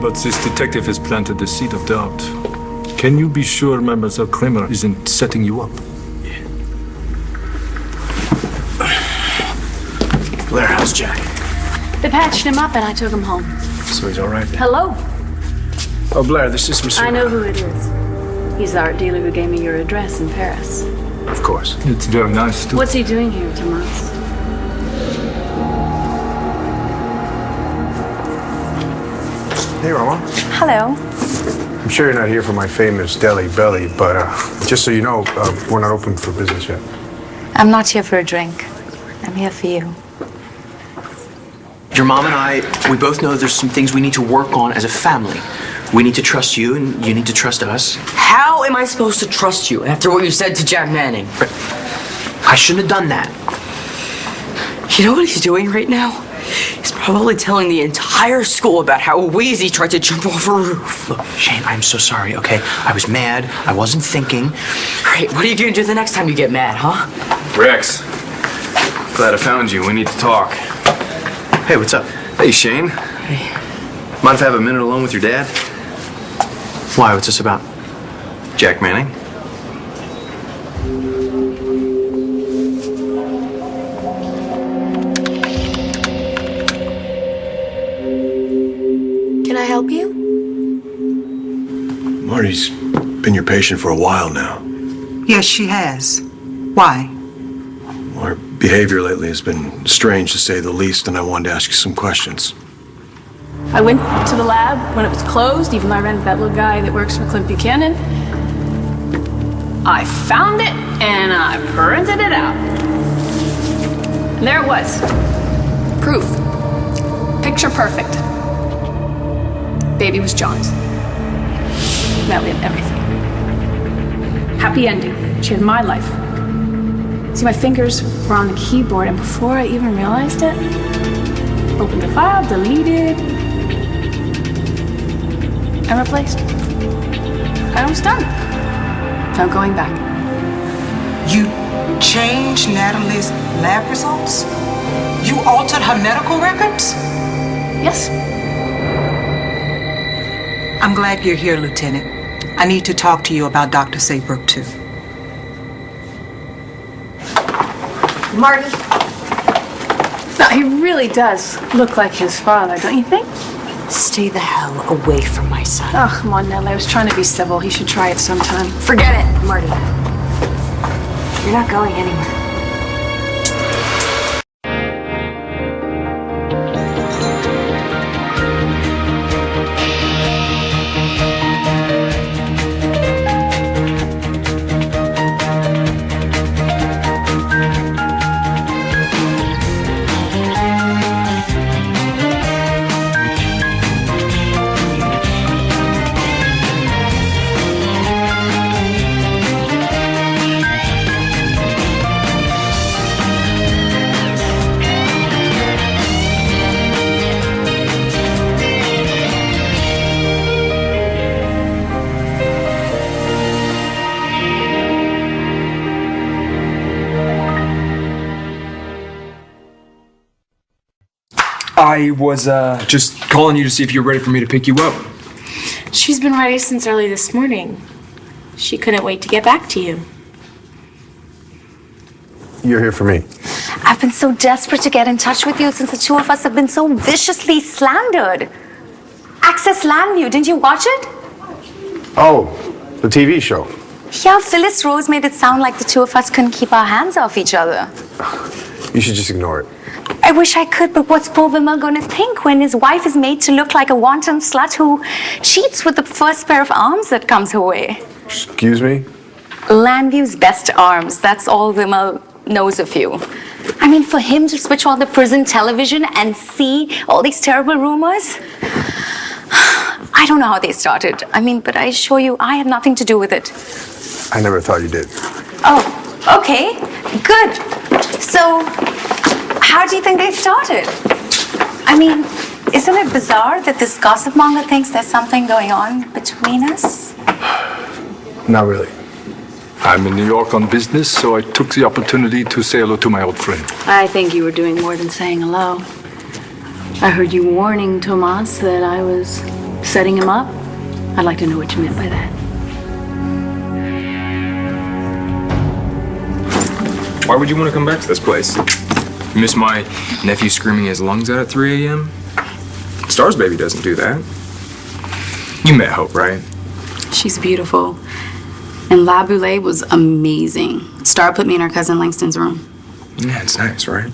But this detective has planted the seed of doubt. Can you be sure Mademoiselle Kramer isn't setting you up? Blair, how's Jack? They patched him up and I took him home. So he's all right then? Hello. Oh, Blair, this is Monsieur... I know who it is. He's the art dealer who gave me your address in Paris. Of course. It's very nice, too. What's he doing here, Tomas? Hey, Rama. Hello. I'm sure you're not here for my famous deli belly, but just so you know, we're not open for business yet. I'm not here for a drink. I'm here for you. Your mom and I, we both know there's some things we need to work on as a family. We need to trust you, and you need to trust us. How am I supposed to trust you after what you said to Jack Manning? I shouldn't have done that. You know what he's doing right now? He's probably telling the entire school about how Wheezy tried to jump off a roof. Look, Shane, I'm so sorry, okay? I was mad. I wasn't thinking. Right, what are you gonna do the next time you get mad, huh? Rex, glad I found you. We need to talk. Hey, what's up? Hey, Shane. Hey. Mind if I have a minute alone with your dad? Why? What's this about? Jack Manning. Can I help you? Marty's been your patient for a while now. Yes, she has. Why? Her behavior lately has been strange, to say the least, and I wanted to ask you some questions. I went to the lab when it was closed, even though I ran into that little guy that works for Clint Buchanan. I found it and I printed it out. And there it was. Proof. Picture perfect. Baby was John's. That we had everything. Happy ending. She had my life. See, my fingers were on the keyboard, and before I even realized it, opened the file, deleted, and replaced. I was done. No going back. You changed Natalie's lab results? You altered her medical records? Yes. I'm glad you're here, Lieutenant. I need to talk to you about Dr. Saybrook, too. Marty. No, he really does look like his father, don't you think? Stay the hell away from my son. Oh, come on, Nellie. I was trying to be civil. He should try it sometime. Forget it, Marty. You're not going anywhere. I was just calling you to see if you're ready for me to pick you up. She's been ready since early this morning. She couldn't wait to get back to you. You're here for me. I've been so desperate to get in touch with you since the two of us have been so viciously slandered. Access Landview, didn't you watch it? Oh, the TV show. Yeah, Phyllis Rose made it sound like the two of us couldn't keep our hands off each other. You should just ignore it. I wish I could, but what's poor Vimal going to think when his wife is made to look like a wanton slut who cheats with the first pair of arms that comes her way? Excuse me? Landview's best arms, that's all Vimal knows of you. I mean, for him to switch on the prison television and see all these terrible rumors? I don't know how they started. I mean, but I assure you, I had nothing to do with it. I never thought you did. Oh, okay, good. So, how do you think they started? I mean, isn't it bizarre that this gossip monger thinks there's something going on between us? Not really. I'm in New York on business, so I took the opportunity to say hello to my old friend. I think you were doing more than saying hello. I heard you warning Tomas that I was Setting him up? I'd like to know what you meant by that. Why would you want to come back to this place? You miss my nephew screaming his lungs out at 3 a.m.? Star's baby doesn't do that. You met Hope, right? She's beautiful. And La Boulée was amazing. Star put me in her cousin Langston's room. Yeah, it's nice, right?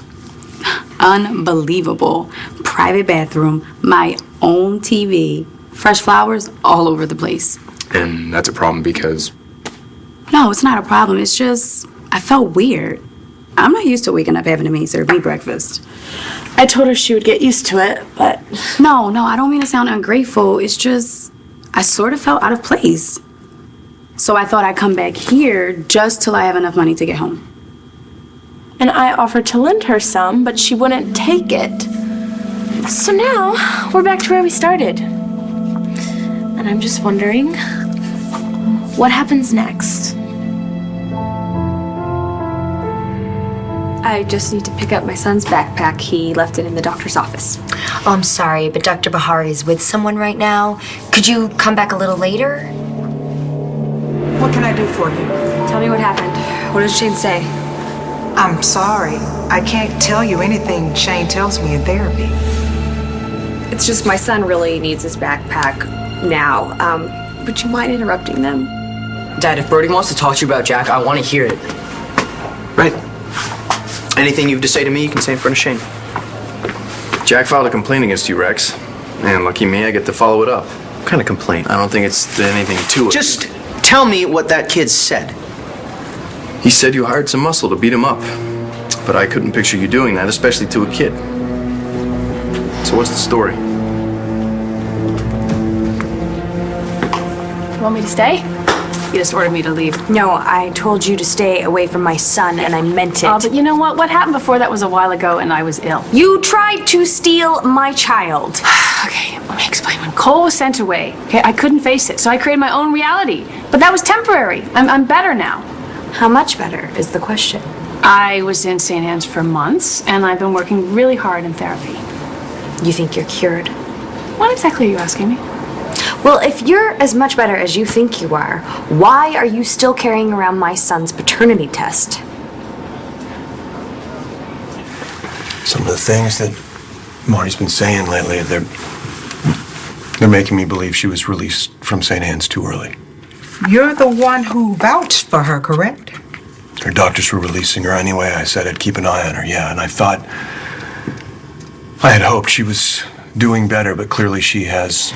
Unbelievable. Private bathroom, my own TV, fresh flowers all over the place. And that's a problem because... No, it's not a problem. It's just, I felt weird. I'm not used to waking up having a maid serve me breakfast. I told her she would get used to it, but... No, I don't mean to sound ungrateful. It's just, I sort of felt out of place. So I thought I'd come back here just till I have enough money to get home. And I offered to lend her some, but she wouldn't take it. So now, we're back to where we started. And I'm just wondering, what happens next? I just need to pick up my son's backpack. He left it in the doctor's office. Oh, I'm sorry, but Dr. Bahari is with someone right now. Could you come back a little later? What can I do for you? Tell me what happened. What did Shane say? I'm sorry. I can't tell you anything Shane tells me in therapy. It's just my son really needs his backpack now. Would you mind interrupting them? Dad, if Brody wants to talk to you about Jack, I want to hear it. Right. Anything you have to say to me, you can say in front of Shane. Jack filed a complaint against you, Rex. And lucky me, I get to follow it up. What kind of complaint? I don't think it's anything to it. Just tell me what that kid said. He said you hired some muscle to beat him up. But I couldn't picture you doing that, especially to a kid. So what's the story? You want me to stay? You just ordered me to leave. No, I told you to stay away from my son, and I meant it. Oh, but you know what? What happened before that was a while ago, and I was ill. You tried to steal my child. Okay, let me explain. When Cole was sent away, okay, I couldn't face it, so I created my own reality. But that was temporary. I'm better now. How much better is the question? I was in St. Anne's for months, and I've been working really hard in therapy. You think you're cured? What exactly are you asking me? Well, if you're as much better as you think you are, why are you still carrying around my son's paternity test? Some of the things that Marty's been saying lately, they're making me believe she was released from St. Anne's too early. You're the one who vouched for her, correct? Her doctors were releasing her anyway. I said I'd keep an eye on her, yeah, and I had hoped she was doing better, but clearly she has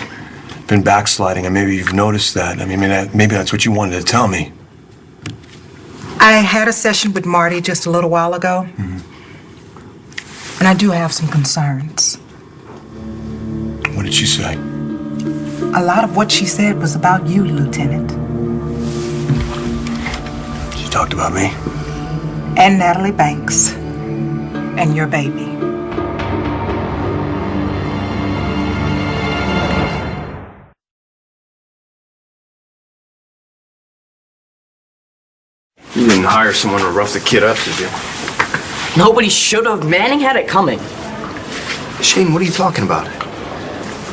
been backsliding, and maybe you've noticed that. I mean, maybe that's what you wanted to tell me. I had a session with Marty just a little while ago, and I do have some concerns. What did she say? A lot of what she said was about you, Lieutenant. She talked about me? And Natalie Banks. And your baby. You didn't hire someone to rough the kid up, did you? Nobody should have. Manning had it coming. Shane, what are you talking about?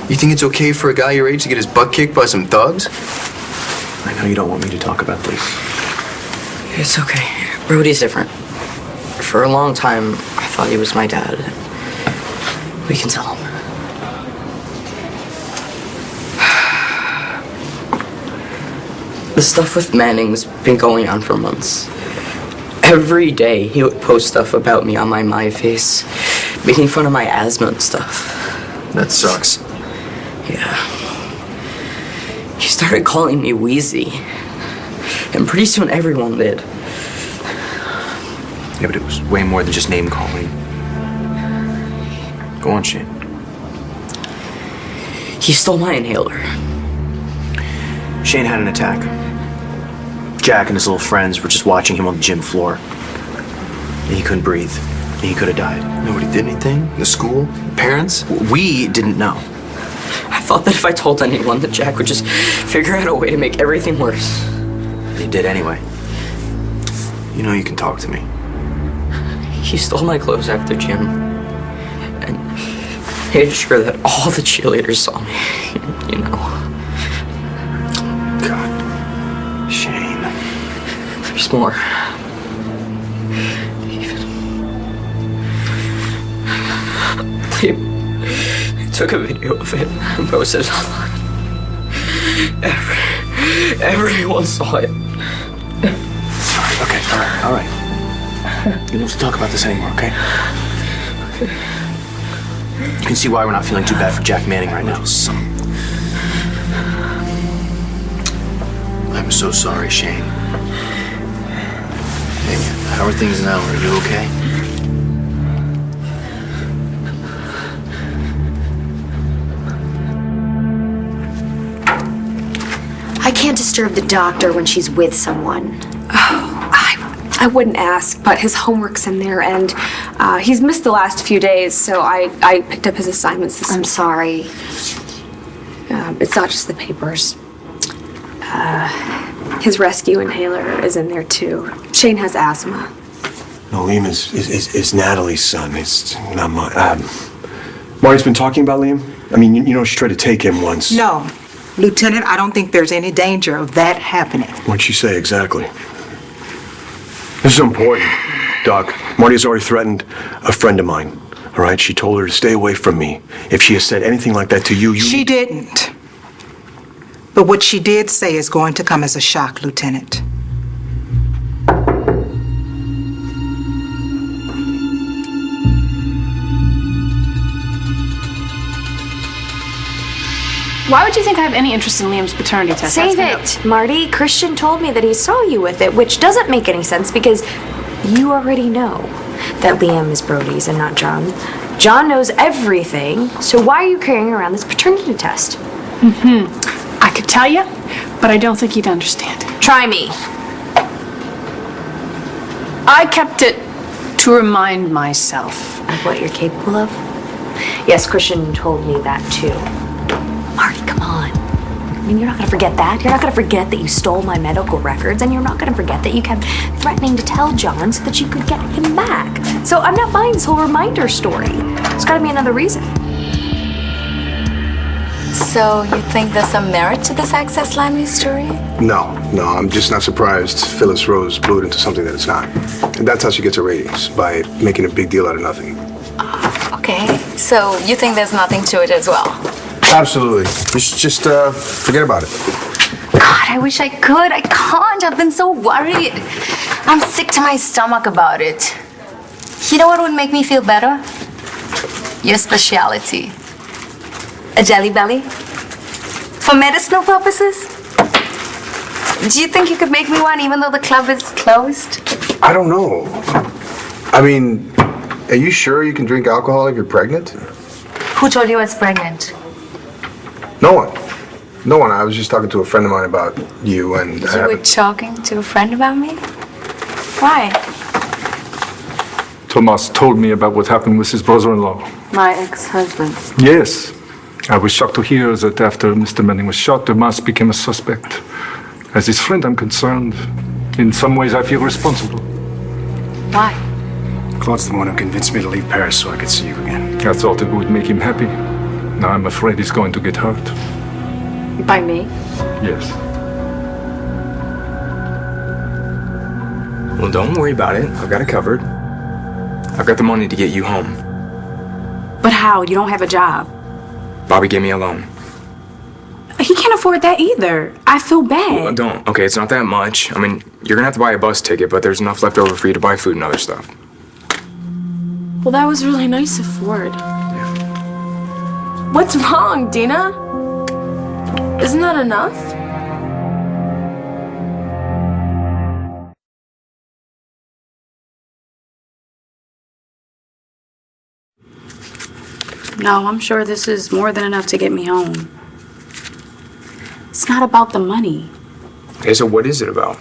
You think it's okay for a guy your age to get his butt kicked by some thugs? I know you don't want me to talk about this. It's okay. Brody's different. For a long time, I thought he was my dad. We can tell him. The stuff with Manning's been going on for months. Every day, he would post stuff about me on my MyFace, making fun of my asthma and stuff. That sucks. Yeah. He started calling me Wheezy. And pretty soon everyone did. Yeah, but it was way more than just name calling. Go on, Shane. He stole my inhaler. Shane had an attack. Jack and his little friends were just watching him on the gym floor. And he couldn't breathe. And he could have died. Nobody did anything? The school? Parents? We didn't know. I thought that if I told anyone, that Jack would just figure out a way to make everything worse. He did anyway. You know you can talk to me. He stole my clothes after gym. And made sure that all the cheerleaders saw me, you know. God. Shane. There's more. He took a video of it and posted it online. Everyone saw it. Okay, all right. You don't have to talk about this anymore, okay? You can see why we're not feeling too bad for Jack Manning right now. I'm so sorry, Shane. Hey, how are things now? Are you okay? I can't disturb the doctor when she's with someone. I wouldn't ask, but his homework's in there, and he's missed the last few days, so I picked up his assignments this I'm sorry. It's not just the papers. His rescue inhaler is in there, too. Shane has asthma. No, Liam is Natalie's son. It's not mine. Marty's been talking about Liam? I mean, you know, she tried to take him once. No, Lieutenant, I don't think there's any danger of that happening. What'd she say exactly? This is important, Doc. Marty's already threatened a friend of mine. All right? She told her to stay away from me. If she has said anything like that to you, She didn't. But what she did say is going to come as a shock, Lieutenant. Why would you think I have any interest in Liam's paternity test? Save it, Marty. Christian told me that he saw you with it, which doesn't make any sense because you already know that Liam is Brody's and not John. John knows everything, so why are you carrying around this paternity test? I could tell you, but I don't think you'd understand. Try me. I kept it to remind myself of what you're capable of. Yes, Christian told me that too. Marty, come on. I mean, you're not gonna forget that. You're not gonna forget that you stole my medical records, and you're not gonna forget that you kept threatening to tell John so that you could get him back. So I'm not buying this whole reminder story. There's gotta be another reason. So you think there's some merit to this Access Limey story? No, I'm just not surprised Phyllis Rose blew it into something that it's not. And that's how she gets her ratings, by making a big deal out of nothing. Okay, so you think there's nothing to it as well? Absolutely. Just forget about it. God, I wish I could. I can't. I've been so worried. I'm sick to my stomach about it. You know what would make me feel better? Your speciality. A jelly belly? For medicinal purposes? Do you think you could make me one even though the club is closed? I don't know. I mean, are you sure you can drink alcohol if you're pregnant? Who told you I was pregnant? No one. I was just talking to a friend of mine about you and... You were talking to a friend about me? Why? Thomas told me about what happened with his brother-in-law. My ex-husband. Yes. I was shocked to hear that after Mr. Manning was shot, Thomas became a suspect. As his friend, I'm concerned. In some ways, I feel responsible. Why? Claude's the one who convinced me to leave Paris so I could see you again. I thought it would make him happy. Now I'm afraid he's going to get hurt. By me? Yes. Well, don't worry about it. I've got it covered. I've got the money to get you home. But how? You don't have a job. Bobby gave me a loan. He can't afford that either. I feel bad. Well, don't. Okay, it's not that much. I mean, you're gonna have to buy a bus ticket, but there's enough left over for you to buy food and other stuff. Well, that was really nice of Ford. What's wrong, Dina? Isn't that enough? No, I'm sure this is more than enough to get me home. It's not about the money. Okay, so what is it about?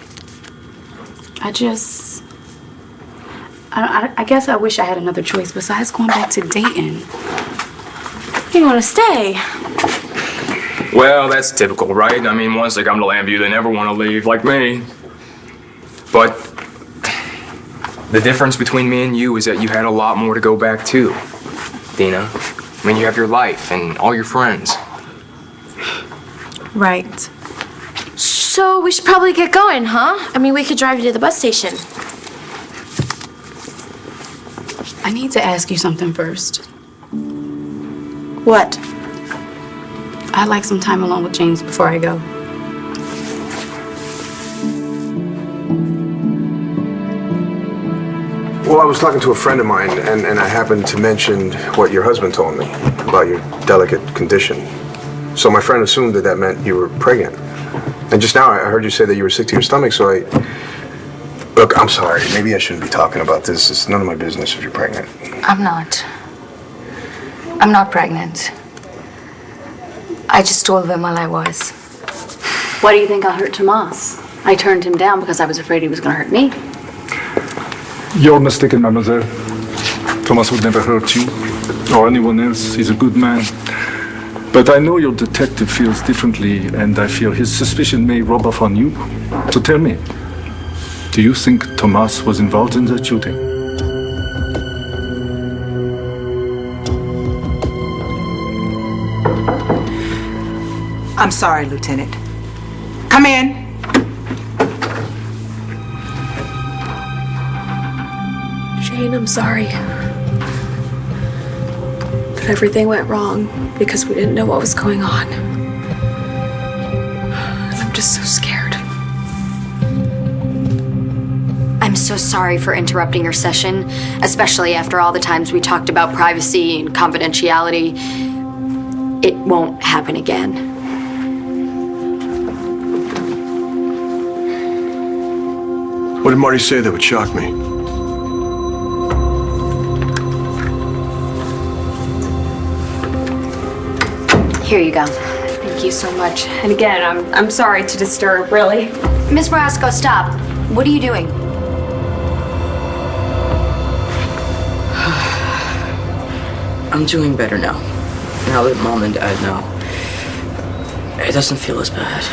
I guess I wish I had another choice besides going back to Dayton. You want to stay? Well, that's typical, right? I mean, once they come to Lambview, they never want to leave, like me. But the difference between me and you is that you had a lot more to go back to, Dina. I mean, you have your life and all your friends. Right. So we should probably get going, huh? I mean, we could drive you to the bus station. I need to ask you something first. What? I'd like some time alone with James before I go. Well, I was talking to a friend of mine, and I happened to mention what your husband told me about your delicate condition. So my friend assumed that that meant you were pregnant. And just now I heard you say that you were sick to your stomach, so I... Look, I'm sorry. Maybe I shouldn't be talking about this. It's none of my business if you're pregnant. I'm not. I'm not pregnant. I just told them while I was. Why do you think I hurt Tomas? I turned him down because I was afraid he was going to hurt me. You're mistaken, mademoiselle. Thomas would never hurt you or anyone else. He's a good man. But I know your detective feels differently, and I fear his suspicion may rub off on you. So tell me, do you think Thomas was involved in that shooting? I'm sorry, Lieutenant. Come in. Shane, I'm sorry. That everything went wrong because we didn't know what was going on. I'm just so scared. I'm so sorry for interrupting your session, especially after all the times we talked about privacy and confidentiality. It won't happen again. What did Marty say that would shock me? Here you go. Thank you so much. And again, I'm sorry to disturb, really. Miss Morasco, stop. What are you doing? I'm doing better now. Now that Mom and Dad know. It doesn't feel as bad.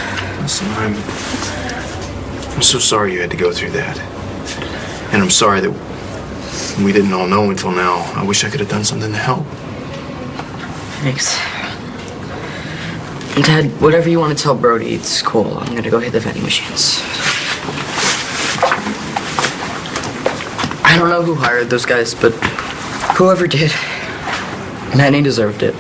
Listen, I'm so sorry you had to go through that. And I'm sorry that we didn't all know until now. I wish I could have done something to help. Thanks. Dad, whatever you want to tell Brody, it's cool. I'm gonna go hit the vending machines. I don't know who hired those guys, but whoever did, Manny deserved it.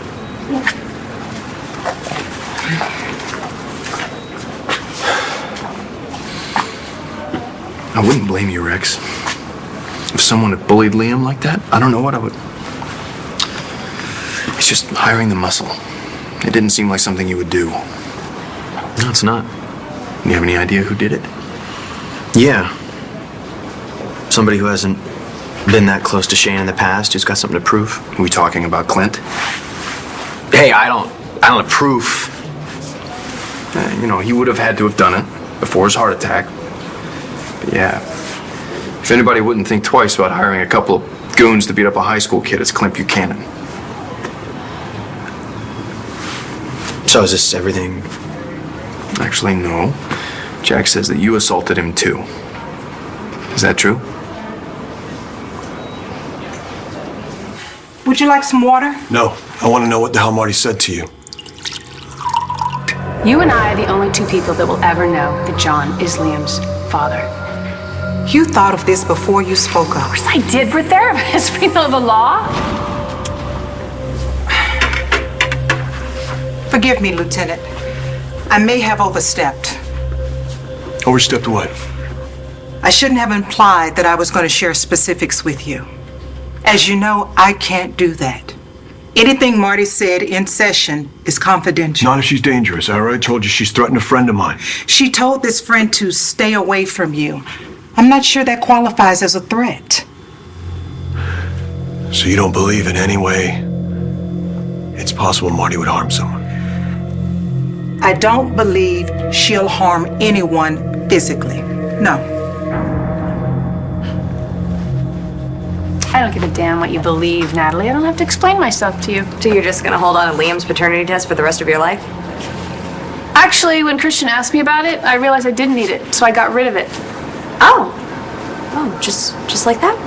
I wouldn't blame you, Rex. If someone had bullied Liam like that, I don't know what I would... It's just hiring the muscle. It didn't seem like something you would do. No, it's not. You have any idea who did it? Yeah. Somebody who hasn't been that close to Shane in the past, who's got something to prove. Are we talking about Clint? Hey, I don't have proof. He would have had to have done it before his heart attack. But yeah, if anybody wouldn't think twice about hiring a couple of goons to beat up a high school kid, it's Clint Buchanan. So is this everything? Actually, no. Jack says that you assaulted him too. Is that true? Would you like some water? No. I want to know what the hell Marty said to you. You and I are the only two people that will ever know that John is Liam's father. You thought of this before you spoke up. Of course I did. We're therapists. We know the law. Forgive me, Lieutenant. I may have overstepped. Overstepped what? I shouldn't have implied that I was going to share specifics with you. As you know, I can't do that. Anything Marty said in session is confidential. Not if she's dangerous. I already told you she's threatened a friend of mine. She told this friend to stay away from you. I'm not sure that qualifies as a threat. So you don't believe in any way it's possible Marty would harm someone? I don't believe she'll harm anyone physically. No. I don't give a damn what you believe, Natalie. I don't have to explain myself to you. So you're just gonna hold on to Liam's paternity test for the rest of your life? Actually, when Christian asked me about it, I realized I didn't need it, so I got rid of it. Oh, just like that?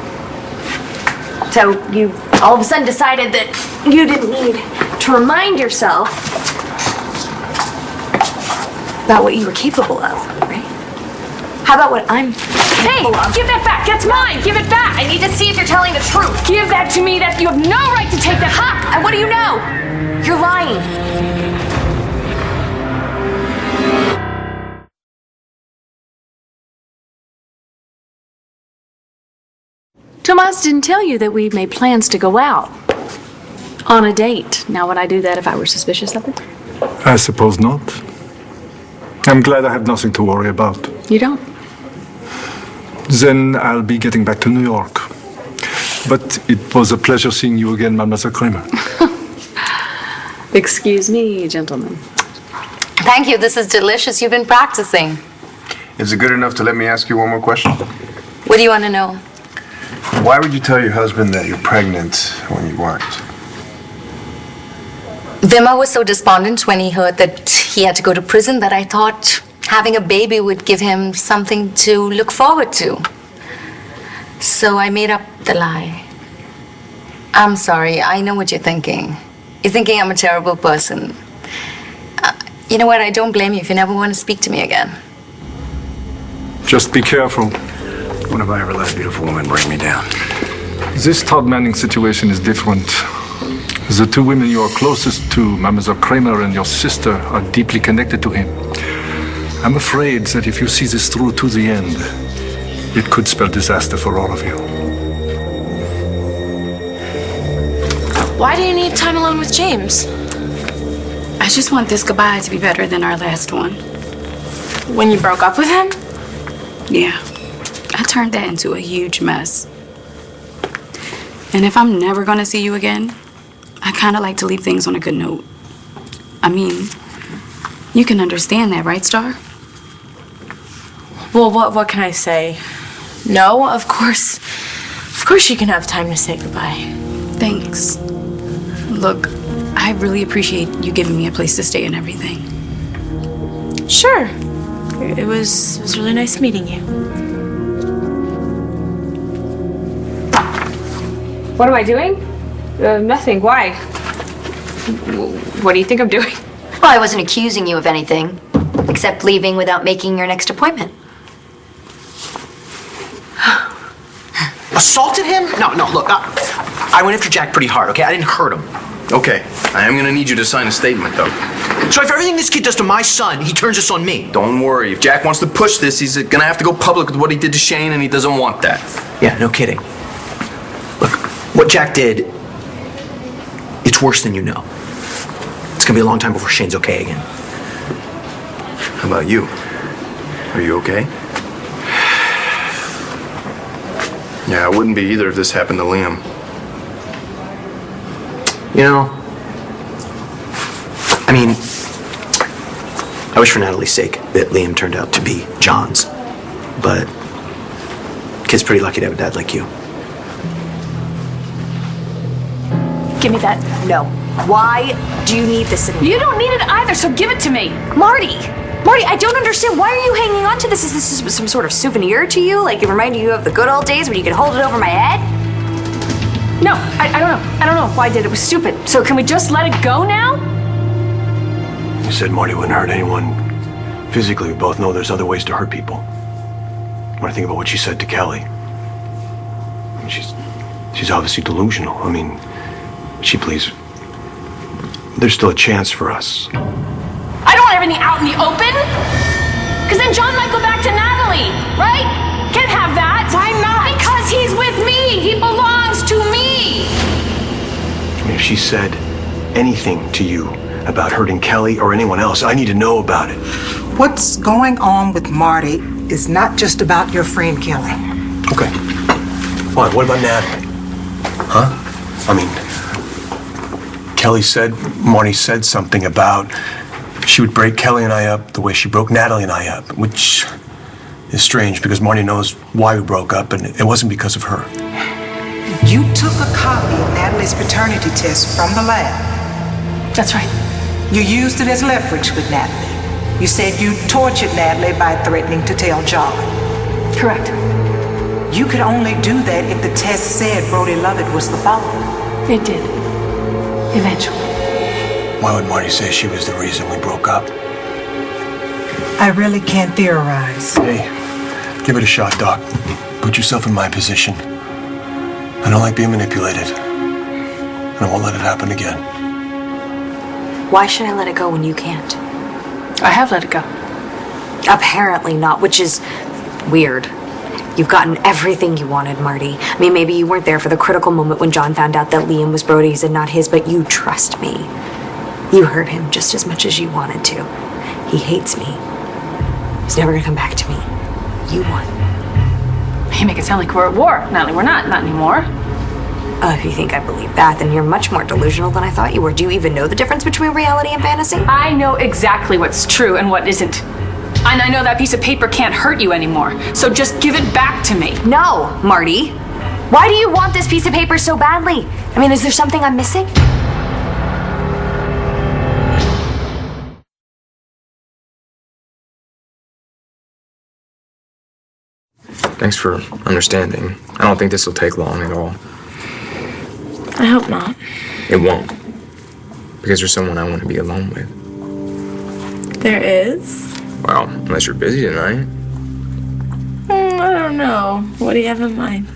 So you all of a sudden decided that you didn't need to remind yourself about what you were capable of, right? How about what I'm capable of? Give that back. That's mine. Give it back. I need to see if you're telling the truth. Give that to me. That you have no right to take that. Ha! And what do you know? You're lying. Tomas didn't tell you that we made plans to go out on a date. Now, would I do that if I were suspicious of it? I suppose not. I'm glad I have nothing to worry about. You don't? Then I'll be getting back to New York. But it was a pleasure seeing you again, Mademoiselle Kramer. Excuse me, gentlemen. Thank you. This is delicious. You've been practicing. Is it good enough to let me ask you one more question? What do you want to know? Why would you tell your husband that you're pregnant when you weren't? Vima was so despondent when he heard that he had to go to prison that I thought having a baby would give him something to look forward to. So I made up the lie. I'm sorry. I know what you're thinking. You're thinking I'm a terrible person. You know what? I don't blame you if you never want to speak to me again. Just be careful. When have I ever let a beautiful woman bring me down? This Todd Manning situation is different. The two women you are closest to, Mademoiselle Kramer and your sister, are deeply connected to him. I'm afraid that if you see this through to the end, it could spell disaster for all of you. Why do you need time alone with James? I just want this goodbye to be better than our last one. When you broke up with him? Yeah. I turned that into a huge mess. And if I'm never gonna see you again, I kinda like to leave things on a good note. I mean, you can understand that, right, Star? Well, what can I say? No, of course you can have time to say goodbye. Thanks. Look, I really appreciate you giving me a place to stay and everything. Sure. It was really nice meeting you. What am I doing? Nothing. Why? What do you think I'm doing? Well, I wasn't accusing you of anything, except leaving without making your next appointment. Assaulted him? No, look, I went after Jack pretty hard, okay? I didn't hurt him. Okay, I am gonna need you to sign a statement, though. So if everything this kid does to my son, he turns this on me. Don't worry. If Jack wants to push this, he's gonna have to go public with what he did to Shane, and he doesn't want that. Yeah, no kidding. Look, what Jack did, it's worse than you know. It's gonna be a long time before Shane's okay again. How about you? Are you okay? Yeah, I wouldn't be either if this happened to Liam. You know, I mean, I wish for Natalie's sake that Liam turned out to be John's. But kid's pretty lucky to have a dad like you. Give me that. No. Why do you need this anymore? You don't need it either, so give it to me. Marty, I don't understand. Why are you hanging on to this? Is this some sort of souvenir to you? Like it reminded you of the good old days when you could hold it over my head? No, I don't know. I don't know why I did it. It was stupid. So can we just let it go now? You said Marty wouldn't hurt anyone physically. We both know there's other ways to hurt people. When I think about what she said to Kelly, I mean, she's obviously delusional. I mean, she believes there's still a chance for us. I don't want everything out in the open. Because then John might go back to Natalie, right? Can't have that. Why not? Because he's with me. He belongs to me. I mean, if she said anything to you about hurting Kelly or anyone else, I need to know about it. What's going on with Marty is not just about your friend Kelly. Okay. What about Natalie? Huh? I mean, Marty said something about she would break Kelly and I up the way she broke Natalie and I up, which is strange because Marty knows why we broke up, and it wasn't because of her. You took a copy of Natalie's paternity test from the lab. That's right. You used it as leverage with Natalie. You said you tortured Natalie by threatening to tell John. Correct. You could only do that if the test said Brody Lovett was the father. It did. Eventually. Why would Marty say she was the reason we broke up? I really can't theorize. Hey, give it a shot, Doc. Put yourself in my position. I don't like being manipulated. And I won't let it happen again. Why should I let it go when you can't? I have let it go. Apparently not, which is weird. You've gotten everything you wanted, Marty. I mean, maybe you weren't there for the critical moment when John found out that Liam was Brody's and not his, but you trust me. You hurt him just as much as you wanted to. He hates me. He's never gonna come back to me. You won. You make it sound like we're at war. Natalie, we're not anymore. Oh, if you think I believe that, then you're much more delusional than I thought you were. Do you even know the difference between reality and fantasy? I know exactly what's true and what isn't. And I know that piece of paper can't hurt you anymore. So just give it back to me. No, Marty. Why do you want this piece of paper so badly? I mean, is there something I'm missing? Thanks for understanding. I don't think this will take long at all. I hope not. It won't. Because there's someone I want to be alone with. There is? Well, unless you're busy tonight. I don't know. What do you have in mind?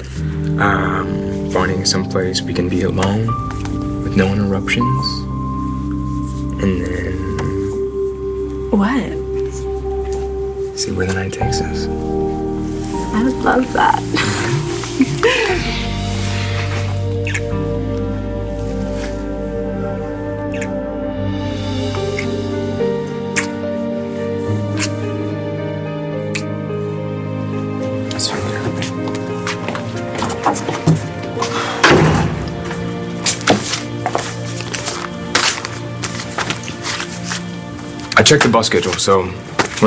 Finding someplace we can be alone with no interruptions. And then What? see where the night takes us. I would love that. I checked the bus schedule, so we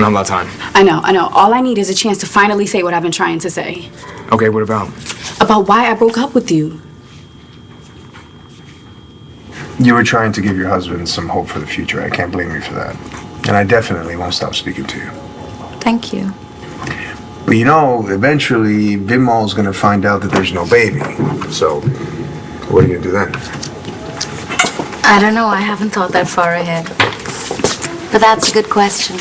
don't have a lot of time. I know. All I need is a chance to finally say what I've been trying to say. Okay, what about? About why I broke up with you. You were trying to give your husband some hope for the future. I can't blame you for that. And I definitely won't stop speaking to you. Thank you. But you know, eventually, Vimal's gonna find out that there's no baby. So, what are you gonna do then? I don't know. I haven't thought that far ahead. But that's a good question.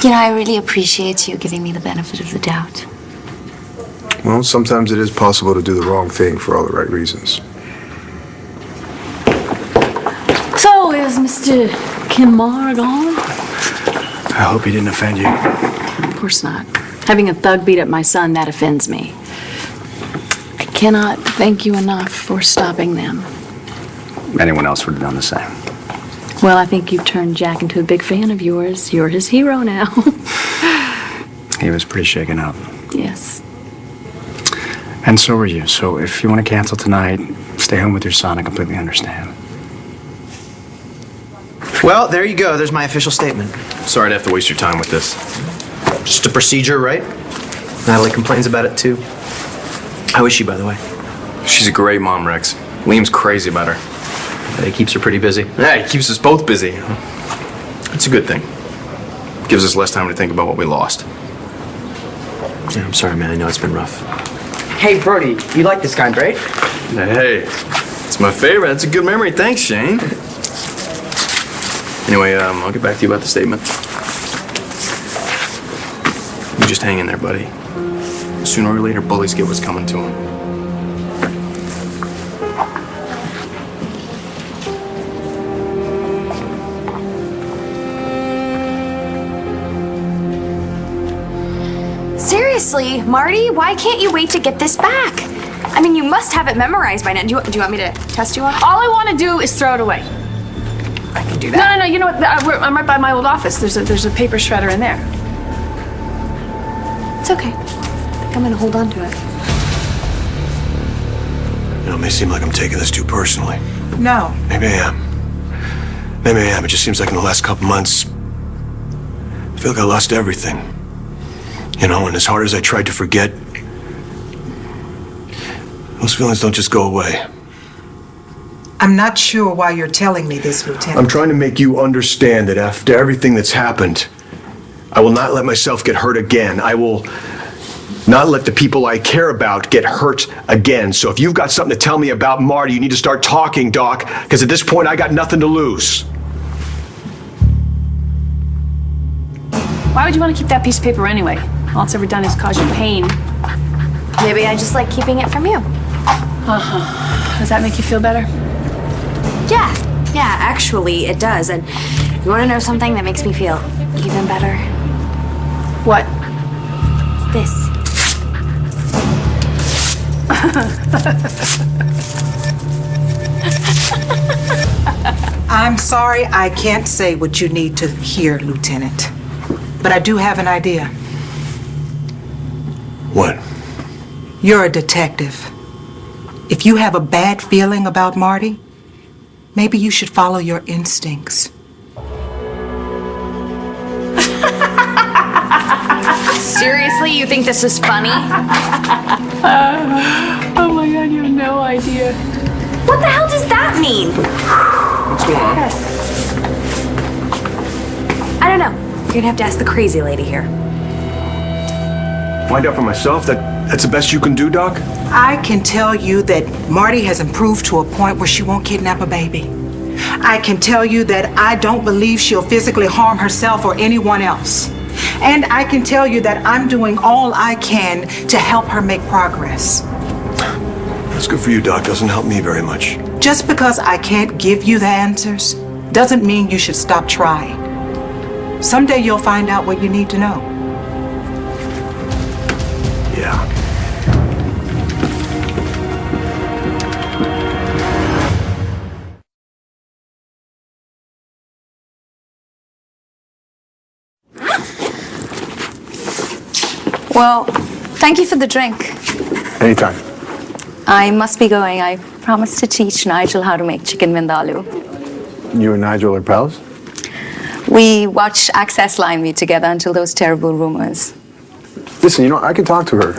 You know, I really appreciate you giving me the benefit of the doubt. Well, sometimes it is possible to do the wrong thing for all the right reasons. So, is Mr. Kinmar gone? I hope he didn't offend you. Of course not. Having a thug beat up my son, that offends me. I cannot thank you enough for stopping them. Anyone else would have done the same. Well, I think you've turned Jack into a big fan of yours. You're his hero now. He was pretty shaken up. Yes. And so were you. So if you want to cancel tonight, stay home with your son. I completely understand. Well, there you go. There's my official statement. Sorry to have to waste your time with this. Just a procedure, right? Natalie complains about it too. How is she, by the way? She's a great mom, Rex. Liam's crazy about her. He keeps her pretty busy. Yeah, he keeps us both busy. It's a good thing. Gives us less time to think about what we lost. Yeah, I'm sorry, man. I know it's been rough. Hey, Brody, you like this kind, right? Hey, it's my favorite. That's a good memory. Thanks, Shane. Anyway, I'll get back to you about the statement. You just hang in there, buddy. Sooner or later, bullies get what's coming to them. Seriously, Marty, why can't you wait to get this back? I mean, you must have it memorized by now. Do you want me to test you on it? All I want to do is throw it away. I can do that. No. You know what? I'm right by my old office. There's a paper shredder in there. It's okay. I think I'm gonna hold on to it. You know, it may seem like I'm taking this too personally. No. Maybe I am. Maybe I am. It just seems like in the last couple months, I feel like I lost everything. You know, and as hard as I tried to forget, those feelings don't just go away. I'm not sure why you're telling me this, Lieutenant. I'm trying to make you understand that after everything that's happened, I will not let myself get hurt again. I will not let the people I care about get hurt again. So if you've got something to tell me about Marty, you need to start talking, Doc, because at this point I got nothing to lose. Why would you want to keep that piece of paper anyway? All it's ever done is cause you pain. Maybe I just like keeping it from you. Does that make you feel better? Yeah, actually it does. And you want to know something that makes me feel even better? What? This. I'm sorry I can't say what you need to hear, Lieutenant. But I do have an idea. What? You're a detective. If you have a bad feeling about Marty, maybe you should follow your instincts. Seriously, you think this is funny? Oh my god, you have no idea. What the hell does that mean? What's going on? I don't know. You're gonna have to ask the crazy lady here. Find out for myself? That's the best you can do, Doc? I can tell you that Marty has improved to a point where she won't kidnap a baby. I can tell you that I don't believe she'll physically harm herself or anyone else. And I can tell you that I'm doing all I can to help her make progress. That's good for you, Doc. Doesn't help me very much. Just because I can't give you the answers doesn't mean you should stop trying. Someday you'll find out what you need to know. Yeah. Well, thank you for the drink. Anytime. I must be going. I promised to teach Nigel how to make chicken vindaloo. You and Nigel are pals? We watched Access Line meet together until those terrible rumors. Listen, I can talk to her.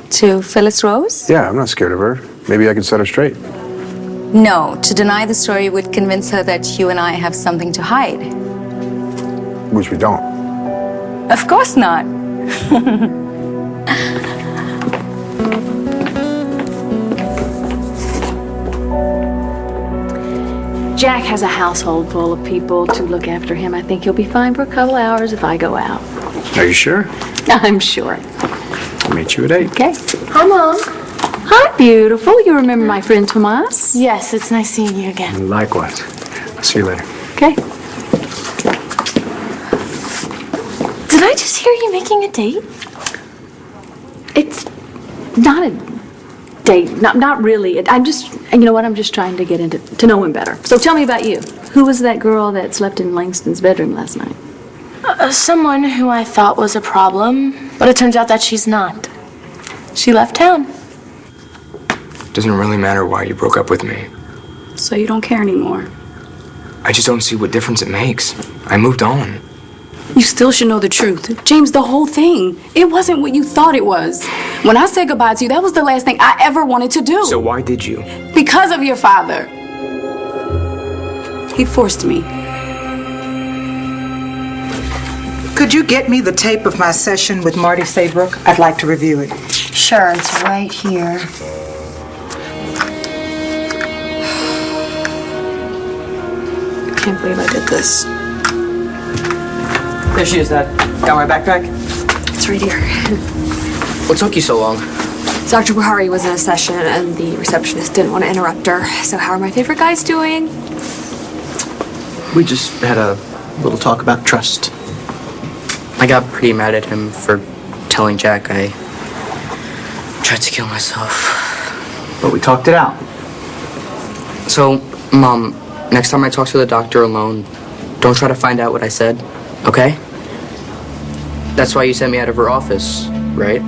To Phyllis Rose? Yeah, I'm not scared of her. Maybe I can set her straight. No, to deny the story would convince her that you and I have something to hide. Which we don't. Of course not. Jack has a household full of people to look after him. I think he'll be fine for a couple hours if I go out. Are you sure? I'm sure. I'll meet you at 8. Okay. Hi, Mom. Hi, beautiful. You remember my friend Tomas? Yes, it's nice seeing you again. Likewise. I'll see you later. Okay. Did I just hear you making a date? It's not a date. Not really. I'm just, you know what? I'm just trying to get to know him better. So tell me about you. Who was that girl that slept in Langston's bedroom last night? Someone who I thought was a problem, but it turns out that she's not. She left town. Doesn't really matter why you broke up with me. So you don't care anymore. I just don't see what difference it makes. I moved on. You still should know the truth. James, the whole thing, it wasn't what you thought it was. When I said goodbye to you, that was the last thing I ever wanted to do. So why did you? Because of your father. He forced me. Could you get me the tape of my session with Marty Saybrook? I'd like to review it. Sure, it's right here. I can't believe I did this. There she is, Dad. Got my backpack? It's right here. What took you so long? Dr. Buhari was in a session and the receptionist didn't want to interrupt her. So how are my favorite guys doing? We just had a little talk about trust. I got pretty mad at him for telling Jack I tried to kill myself. But we talked it out. So, Mom, next time I talk to the doctor alone, don't try to find out what I said, okay? That's why you sent me out of her office, right?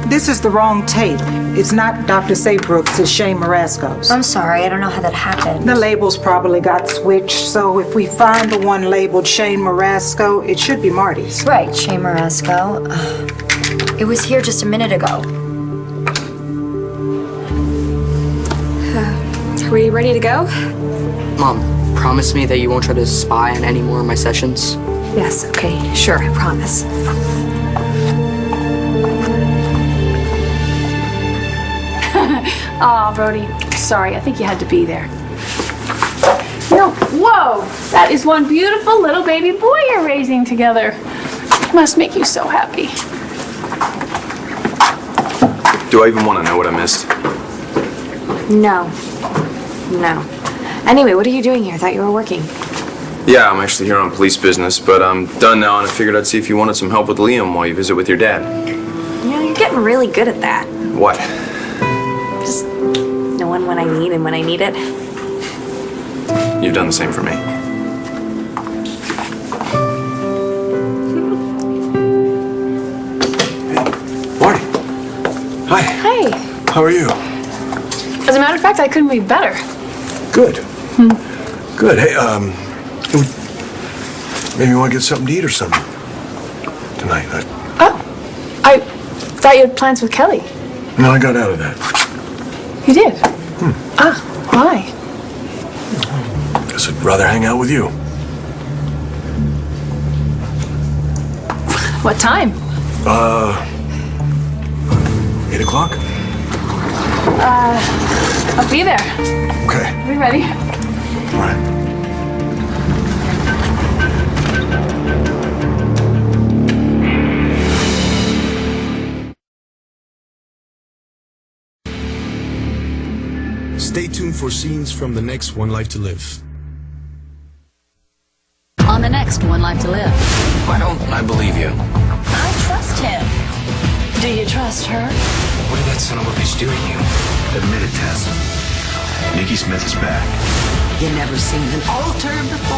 This is the wrong tape. It's not Dr. Saybrook's, it's Shane Marasco's. I'm sorry, I don't know how that happened. The labels probably got switched, so if we find the one labeled Shane Marasco, it should be Marty's. Right, Shane Marasco. It was here just a minute ago. Are we ready to go? Mom, promise me that you won't try to spy on any more of my sessions? Yes, okay, sure, I promise. Aw, Brody. Sorry, I think you had to be there. No, whoa! That is one beautiful little baby boy you're raising together. It must make you so happy. Do I even want to know what I missed? No. No. Anyway, what are you doing here? I thought you were working. Yeah, I'm actually here on police business, but I'm done now, and I figured I'd see if you wanted some help with Liam while you visit with your dad. You know, you're getting really good at that. What? Just knowing what I need and when I need it. You've done the same for me. Marty. Hi. Hey. How are you? As a matter of fact, I couldn't be better. Good. Good. Hey, maybe you want to get something to eat or something tonight. I thought you had plans with Kelly. No, I got out of that. You did? Ah, why? Guess I'd rather hang out with you. What time? 8 o'clock? I'll be there. Okay. I'll be ready. All right. Stay tuned for scenes from the next One Life to Live. On the next One Life to Live. Why don't I believe you? I trust him. Do you trust her? What did that son of a bitch do to you? Admit it, Tess. Nikki Smith is back. You never seen an altar before.